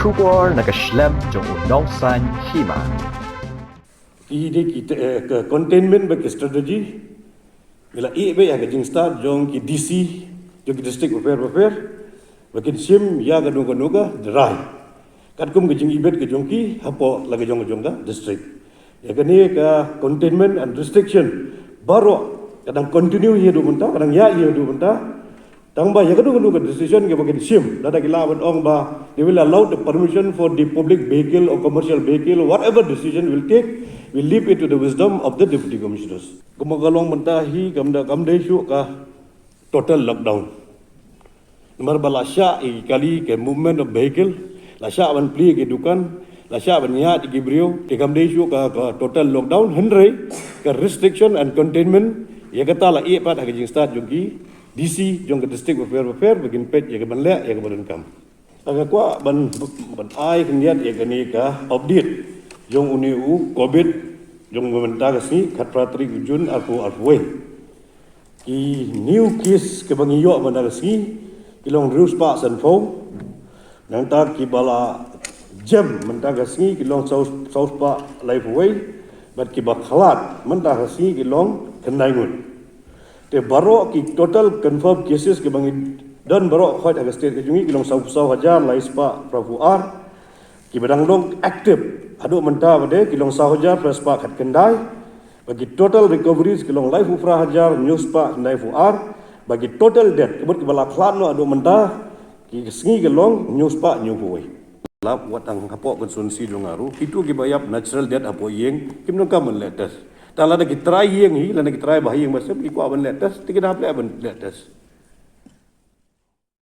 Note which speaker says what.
Speaker 1: Kubor nakaslab jong udongsan Hima.
Speaker 2: Ini kita containment bagi strategi. Bila be ya jing start jong ki DC jong ki district repair bagi Shim ya ga nuga dry. Kat kum jing ibet ke jong ki hapo lagi jong ga district. Ya kani ka containment and restriction baru kadang continue hidup mentah kadang ya hidup mentah. Tang ba ya ga nuga decision ke bagi Shim dada gila ban ong ba they will allow the permission for the public vehicle or commercial vehicle whatever decision will take. We leave it to the wisdom of the deputy commissioners. Kumagalong mentahi kamda isu ka total lockdown. Nomor balasya kali ke movement of vehicle, lasya ban pli ke dukan, lasya ban ya di gibrio, ke kamda isu ka total lockdown henry ke restriction and containment ya kata la pat ha jing start jogi DC jong ke district repair begin pet ya ke ban le ya ke ban kam. Aga kwa ban ai kendiat ya kani ka update jong uniu COVID jong mementang si kat pratri jun aku arway ki new case ke bangiyo bandar si kilong rus pa san fo nang ta ki bala jam mentang si kilong saus pa life way bat ki bakhalat mentang si kilong kenaigun te baro ki total confirm cases ke bangi dan baro khot aga state ke jungi kilong sau hajar lais pa pravu ar ki badang long active aduk mentah pada kilong sahajar plus pak kat kendai bagi total recoveries kilong life ufra hajar news pak kendai fuar bagi total death kebut kebala klan no aduk mentah ki sengi kilong news pak new boy lap watang hapok konsumsi dongaru itu ki bayap natural death apo yeng kim nong kam letas tala da ki try yeng hi lana ki try bah yeng masam ki ko aban letas tikin hap le aban letas